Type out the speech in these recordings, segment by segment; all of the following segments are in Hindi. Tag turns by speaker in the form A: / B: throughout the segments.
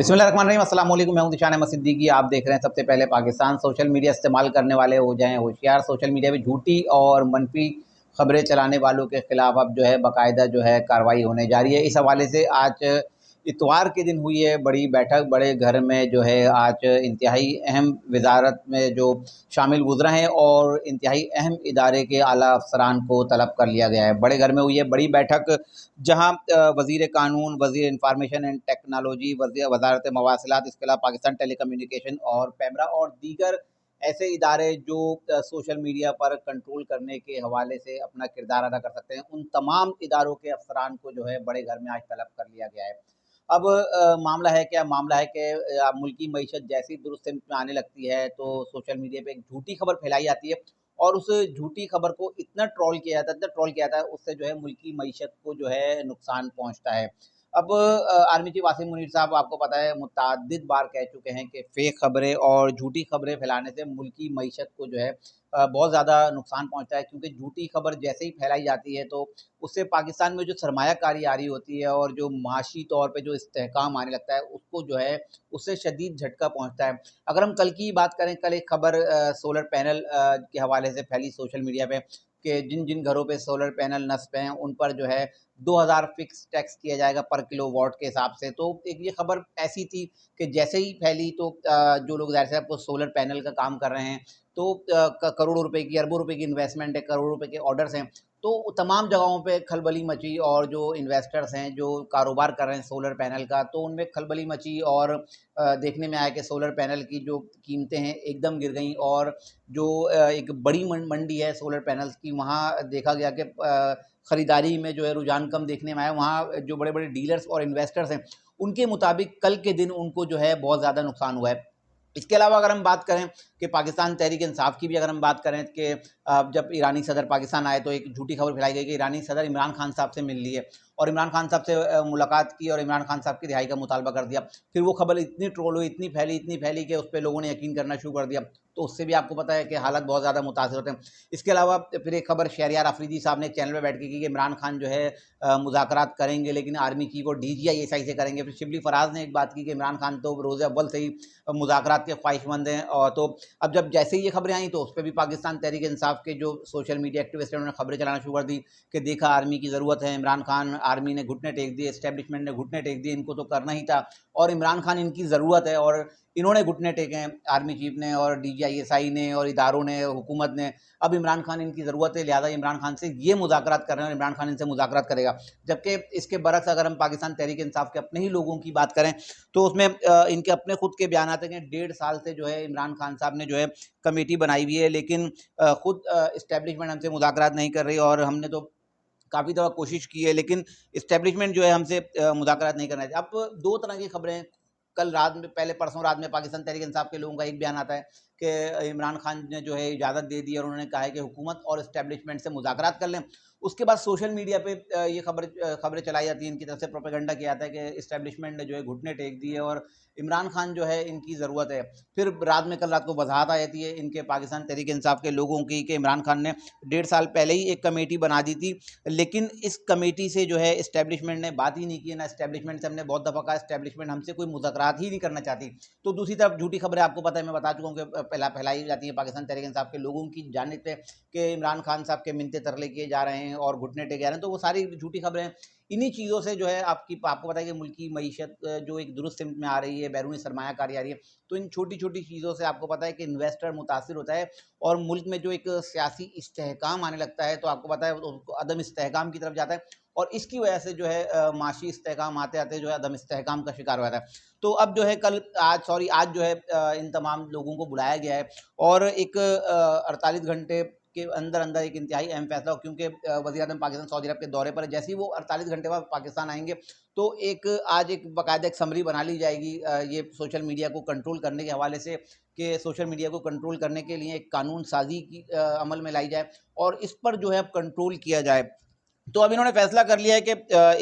A: बिस्मिल्लाहिर्रहमानिर्रहीम, अस्सलाम वालेकुम। मैं हूं दिशान अहमद सिद्दीकी। आप देख रहे हैं सबसे पहले पाकिस्तान। सोशल मीडिया इस्तेमाल करने वाले हो जाएं होशियार। सोशल मीडिया पे झूठी और मनफी खबरें चलाने वालों के खिलाफ अब जो है बाकायदा जो है कार्रवाई होने जा रही है। इस हवाले से आज इतवार के दिन हुई है बड़ी बैठक। बड़े घर में जो है आज इंतहाई अहम वजारत में जो शामिल गुजरा हैं और इंतहाई अहम इदारे के आला अफसरान को तलब कर लिया गया है। बड़े घर में हुई है बड़ी बैठक, जहाँ वज़ीर कानून, वज़ीर इंफॉर्मेशन एंड टेक्नोलॉजी, वज़ारत मवासिलात, इसके अलावा पाकिस्तान टेलीकम्युनिकेशन और पैमरा और दीगर ऐसे इदारे जो सोशल मीडिया पर कंट्रोल करने के हवाले से अपना किरदार अदा कर सकते हैं, उन तमाम इदारों के अफसरान को जो है बड़े घर में आज तलब कर लिया गया है। अब मामला है क्या? मामला है कि मुल्की मईशत जैसे ही दुरुस्त सिमत में आने लगती है तो सोशल मीडिया पे एक झूठी खबर फैलाई जाती है और उस झूठी खबर को इतना ट्रोल किया जाता है, इतना ट्रोल किया जाता है, उससे जो है मुल्की मईशत को जो है नुकसान पहुँचता है। अब आर्मी चीफ आसिम मुनीर साहब, आपको पता है, मुतअद्दिद बार कह चुके हैं कि फेक खबरें और झूठी खबरें फैलाने से मुल्की मईशत को जो है बहुत ज़्यादा नुकसान पहुँचता है, क्योंकि झूठी खबर जैसे ही फैलाई जाती है तो उससे पाकिस्तान में जो सरमायाकारी आ रही होती है और जो माशी तौर पे जो इस्तेहकाम आने लगता है, उसको जो है उससे शदीद झटका पहुँचता है। अगर हम कल की बात करें, कल एक खबर सोलर पैनल के हवाले से फैली सोशल मीडिया पे कि जिन जिन घरों पे सोलर पैनल नस्ब हैं उन पर जो है 2000 फिक्स टैक्स किया जाएगा पर किलोवाट के हिसाब से। तो एक ये खबर ऐसी थी कि जैसे ही फैली तो जो लोग ज़ाहिर सी बात है सोलर पैनल का काम कर रहे हैं तो करोड़ों रुपए की, अरबों रुपए की इन्वेस्टमेंट है, करोड़ों रुपए के ऑर्डर्स हैं, तो तमाम जगहों पे खलबली मची और जो इन्वेस्टर्स हैं, जो कारोबार कर रहे हैं सोलर पैनल का, तो उनमें खलबली मची और देखने में आया कि सोलर पैनल की जो कीमतें हैं एकदम गिर गईं और जो एक बड़ी मंडी है सोलर पैनल्स की, वहाँ देखा गया कि ख़रीदारी में जो है रुझान कम देखने में आया। वहाँ जो बड़े-बड़े डीलर्स और इन्वेस्टर्स हैं, उनके मुताबिक कल के दिन उनको जो है बहुत ज़्यादा नुकसान हुआ है। इसके अलावा अगर हम बात करें कि पाकिस्तान तहरीक इंसाफ की भी अगर हम बात करें कि जब ईरानी सदर पाकिस्तान आए तो एक झूठी खबर फैलाई गई कि ईरानी सदर इमरान खान साहब से मिल लिए और इमरान खान साहब से मुलाकात की और इमरान खान साहब की रिहाई का मुतालबा कर दिया। फिर वो खबर इतनी ट्रोल हुई, इतनी फैली कि उस पर लोगों ने यकीन करना शुरू कर दिया। तो उससे भी आपको पता है कि हालात बहुत ज़्यादा मुतासिर होते हैं। इसके अलावा फिर एक खबर शहरियार अफरीदी साहब ने एक चैनल पर बैठ के की कि इमरान खान जो है मुज़ाकरात करेंगे लेकिन आर्मी चीफ और DGI-SI से करेंगे। फिर शिबली फराज ने एक बात की कि इमरान खान तो रोज़े अव्वल से ही मुज़ाकरात के ख्वाहिशमंद हैं। और तो अब जब जैसे ही ये खबरें आई तो उस पर भी पाकिस्तान तहरीक इंसाफ के जो सोशल मीडिया एक्टिविस्ट हैं उन्होंने खबरें चलाना शुरू कर दी कि देखा आर्मी की ज़रूरत है, इमरान खान, आर्मी ने घुटने टेक दिए, एस्टेब्लिशमेंट ने घुटने टेक दिए, इनको तो करना ही था और इमरान खान इनकी ज़रूरत है और इन्होंने घुटने टेके हैं, आर्मी चीफ ने और DGI-SI ने और इदारों ने, हुकूमत ने। अब इमरान खान इनकी ज़रूरत है, लिहाजा इमरान खान से ये मुज़ाकरात कर रहे हैं और इमरान खान इनसे मुज़ाकरात करेगा। जबकि इसके बरक्स अगर हम पाकिस्तान तहरीक इंसाफ के अपने ही लोगों की बात करें तो उसमें इनके अपने खुद के बयानात हैं कि 1.5 साल से जो है इमरान खान साहब ने जो है कमेटी बनाई हुई है, लेकिन खुद इस्टेब्लिशमेंट हमसे मुज़ाकरात नहीं कर रही और हमने तो काफ़ी दफ़ा कोशिश की है, लेकिन इस्टेब्लिशमेंट जो है हमसे मुज़ाकरात नहीं करना है। अब 2 तरह की खबरें कल रात में, पहले परसों रात में पाकिस्तान तहरीक इंसाफ के लोगों का एक बयान आता है कि इमरान खान ने जो है इजाज़त दे दी और उन्होंने कहा है कि हुकूमत और इस्टेब्लिशमेंट से मुज़ाकरात कर लें। उसके बाद सोशल मीडिया पे ये खबरें चलाई जाती हैं, इनकी तरफ से प्रोपेगेंडा किया जाता है कि इस्टेब्लिशमेंट ने जो है घुटने टेक दिए और इमरान खान जो है इनकी ज़रूरत है। फिर रात में, कल रात को वजाहत आ जाती है इनके पाकिस्तान तहरीक इंसाफ के लोगों की कि इमरान खान ने 1.5 साल पहले ही एक कमेटी बना दी थी, लेकिन इस कमेटी से जो है इस्टेब्लिशमेंट ने बात ही नहीं की। ना इस्टेब्लिशमेंट से हमने बहुत दफ़ा कहा, इस्टेब्लिशमेंट हमसे कोई मुज़ाकरात ही नहीं करना चाहती। तो दूसरी तरफ झूठी खबरें आपको पता है, मैं बता चुका हूँ कि फैलाई जाती है पाकिस्तान तहरीक इंसाफ के लोगों की जानिब पे कि इमरान खान साहब के मिन्नतें तरले किए जा रहे हैं और घुटने टेके जा रहे हैं। तो वो सारी झूठी खबरें, इन्हीं चीज़ों से जो है आपको पता है कि मुल्की मईशत जो एक दुरुस्त सिमत में आ रही है, बैरूनी सरमायाकारी आ रही है, तो इन छोटी-छोटी चीज़ों से आपको पता है कि इन्वेस्टर मुतासिर होता है और मुल्क में जो एक सियासी इस्तेहकाम आने लगता है तो आपको पता है उसको अदम इस्तेहकाम की तरफ जाता है और इसकी वजह से जो है माशी इस्तेहकाम आते-आते जो है अदम इस्तेहकाम का शिकार हो जाता है। तो अब जो है आज जो है इन तमाम लोगों को बुलाया गया है और एक 48 घंटे के अंदर-अंदर एक इंतहाई अहम फैसला हो, क्योंकि वज़ीर-ए-आज़म पाकिस्तान सऊदी अरब के दौरे पर है। जैसे ही वो 48 घंटे बाद पाकिस्तान आएँगे तो आज एक बाकायदा एक समरी बना ली जाएगी ये सोशल मीडिया को कंट्रोल करने के हवाले से कि सोशल मीडिया को कंट्रोल करने के लिए एक कानून साज़ी की अमल में लाई जाए और इस पर जो है अब कंट्रोल किया जाए। तो अब इन्होंने फैसला कर लिया है कि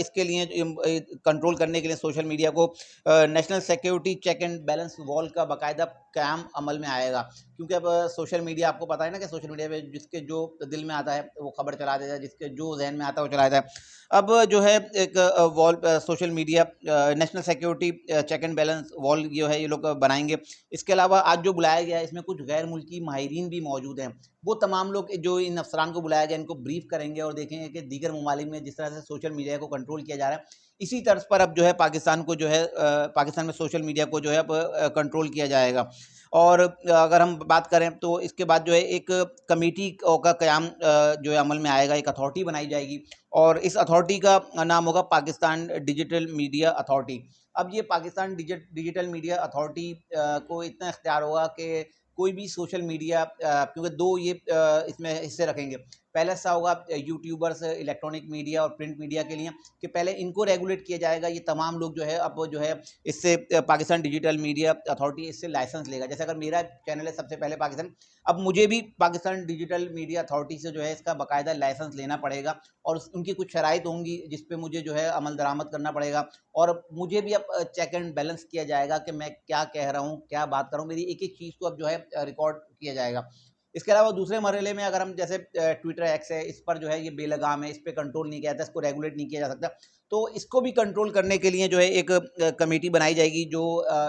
A: इसके लिए कंट्रोल करने के लिए सोशल मीडिया को national security check and balance wall का बाकायदा क़याम अमल में आएगा। क्योंकि अब सोशल मीडिया आपको पता है ना कि सोशल मीडिया पे जिसके जो दिल में आता है वो खबर चला देता है, जिसके जो जहन में आता है वो चला देता है। अब जो है एक wall social media national security check and balance wall जो है ये लोग बनाएंगे। इसके अलावा आज जो बुलाया गया है इसमें कुछ गैर मुल्की माहिरीन भी मौजूद हैं। वो तमाम लोग जो इन अफसरान को बुलाया गया इनको ब्रीफ करेंगे और देखेंगे कि दीगर ममालिक में जिस तरह से सोशल मीडिया को कंट्रोल किया जा रहा है, इसी तर्ज पर अब जो है पाकिस्तान को जो है पाकिस्तान में सोशल मीडिया को जो है अब कंट्रोल किया जाएगा। और अगर हम बात करें तो इसके बाद जो है एक कमेटी का क़याम जो है अमल में आएगा, एक अथॉरिटी बनाई जाएगी और इस अथॉरिटी का नाम होगा पाकिस्तान डिजिटल मीडिया अथॉरिटी। अब ये पाकिस्तान डिजिटल मीडिया अथॉरिटी को इतना इख्तियार होगा कि कोई भी सोशल मीडिया क्योंकि दो ये इसमें हिस्से रखेंगे। पहला हिस्सा होगा यूट्यूबर्स, इलेक्ट्रॉनिक मीडिया और प्रिंट मीडिया के लिए कि पहले इनको रेगुलेट किया जाएगा। ये तमाम लोग जो है अब जो है इससे पाकिस्तान डिजिटल मीडिया अथॉरिटी इससे लाइसेंस लेगा। जैसे अगर मेरा चैनल है सबसे पहले पाकिस्तान, अब मुझे भी पाकिस्तान डिजिटल मीडिया अथॉरिटी से जो है इसका बाकायदा लाइसेंस लेना पड़ेगा और उनकी कुछ शराइत होंगी जिस पे मुझे जो है अमल दरामद करना पड़ेगा और मुझे भी अब चेक एंड बैलेंस किया जाएगा कि मैं क्या कह रहा हूँ, क्या बात कर रहा हूँ, मेरी एक एक चीज़ को अब जो है रिकॉर्ड किया जाएगा। इसके अलावा दूसरे मरहले में अगर हम जैसे ट्विटर एक्स है, इस पर जो है ये बेलगाम है, इस पर कंट्रोल नहीं किया जाता, इसको रेगुलेट नहीं किया जा सकता, तो इसको भी कंट्रोल करने के लिए जो है एक कमेटी बनाई जाएगी जो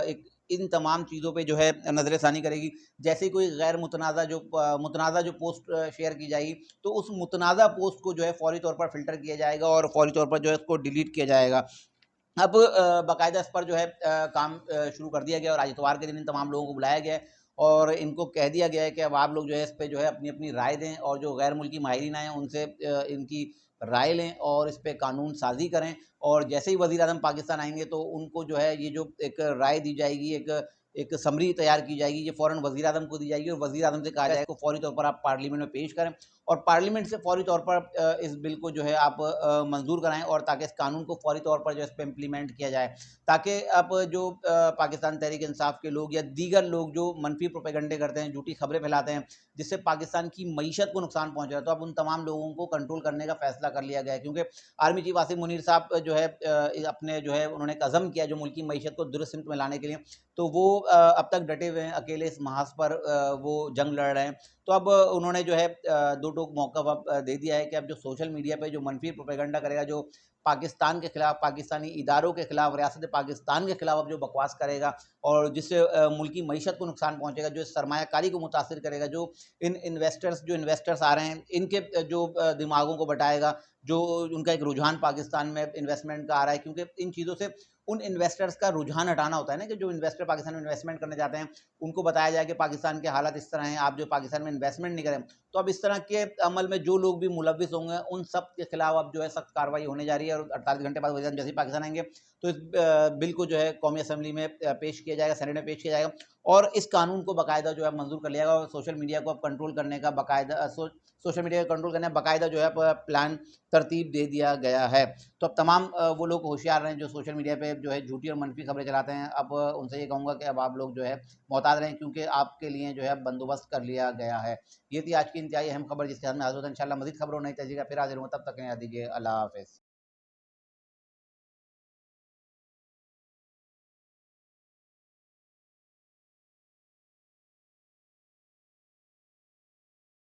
A: एक इन तमाम चीज़ों पे जो है नज़रसानी करेगी। जैसे ही कोई गैर मुतनाज़ा जो पोस्ट शेयर की जाएगी तो उस मुतनाज़ा पोस्ट को जो है फ़ौरी तौर पर फ़िल्टर किया जाएगा और फ़ौरी तौर पर जो है उसको डिलीट किया जाएगा। अब बाकायदा इस पर जो है काम शुरू कर दिया गया और आज इतवार के दिन इन तमाम लोगों को बुलाया गया है और इनको कह दिया गया है कि अब आप लोग जो है इस पे जो है अपनी-अपनी राय दें और जो गैर मुल्की माहिरीन आए हैं उनसे इनकी राय लें और इस पे कानून साज़ी करें और जैसे ही वज़ीर-ए-आज़म पाकिस्तान आएँगे तो उनको जो है ये जो एक राय दी जाएगी, एक एक समरी तैयार की जाएगी, ये फ़ौरन वज़ीर-ए-आज़म को दी जाएगी और वज़ीर-ए-आज़म से कहा जाएगा इसको फ़ौरी तौर पर आप पार्लियामेंट में पेश करें और पार्लियामेंट से फ़ौरी तौर पर इस बिल को जो है आप मंजूर कराएं और ताकि इस कानून को फ़ौरी तौर पर जो है इस पे इम्प्लीमेंट किया जाए, ताकि अब जो पाकिस्तान तहरीक इंसाफ के लोग या दीगर लोग जो मनफी प्रोपेगंडे करते हैं, झूठी खबरें फैलाते हैं, जिससे पाकिस्तान की मईशत को नुकसान पहुँच रहा है, तो अब उन तमाम लोगों को कंट्रोल करने का फैसला कर लिया गया है। क्योंकि आर्मी चीफ आसिम मुनीर साहब जो है अपने जो है उन्होंने एक अज़म किया जो मुल्क की मईशत को दुरुस्त सिमत में लाने के लिए, तो वो अब तक डटे हुए हैं, अकेले इस महाज पर वो जंग लड़ रहे हैं। तो अब उन्होंने जो है दो टूक मौक़िफ़ अब दे दिया है कि अब जो सोशल मीडिया पे जो मनफी प्रोपेगंडा करेगा, जो पाकिस्तान के खिलाफ, पाकिस्तानी इदारों के खिलाफ, रियासत पाकिस्तान के खिलाफ अब जो बकवास करेगा और जिससे मुल्क की मईशत को नुकसान पहुँचेगा, जो सरमायाकारी को मुतासिर करेगा, जो इन इन्वेस्टर्स आ रहे हैं, इनके जो दिमागों को बटाएगा, जो उनका एक रुझान पाकिस्तान में इन्वेस्टमेंट का आ रहा है, क्योंकि इन चीज़ों से उन इन्वेस्टर्स का रुझान हटाना होता है ना कि जो इन्वेस्टर पाकिस्तान में इन्वेस्टमेंट करने जाते हैं, उनको बताया जाए कि पाकिस्तान के हालात इस तरह हैं, आप जो पाकिस्तान में इन्वेस्टमेंट नहीं करें। तो अब इस तरह के अमल में जो लोग भी मुलव्विस होंगे, उन सब के खिलाफ अब जो है सख्त कार्रवाई होने जा रही है और 48 घंटे बाद वज़ीर-ए-आज़म जैसे ही पाकिस्तान आएँगे, तो इस बिल को जो है कौमी असम्बली में पेश किया जाएगा, सेनेट में पेश किया जाएगा और इस कानून को बाकायदा जो है मंजूर कर लिया जाएगा और सोशल मीडिया को अब कंट्रोल करने का बाकायदा सोशल मीडिया को कंट्रोल करने का बाकायदा जो है प्लान तरतीब दे दिया गया है। तो अब तमाम वो लोग होशियार रहें जो सोशल मीडिया पे जो है झूठी और मनफी खबरें चलाते हैं। अब उनसे ये कहूँगा कि अब आप लोग जो है मोहतात रहें क्योंकि आपके लिए जो है बंदोबस्त कर लिया गया है। ये थी आज की इंतहाई अहम खबर जिसके साथ मैं हाज़िर होता हूँ। इंशाअल्लाह मज़ीद खबरों नई तहज़ीर फिर हाज़िर हूँ, तब तक के लिए दीजिए अल्लाह हाफ़िज़।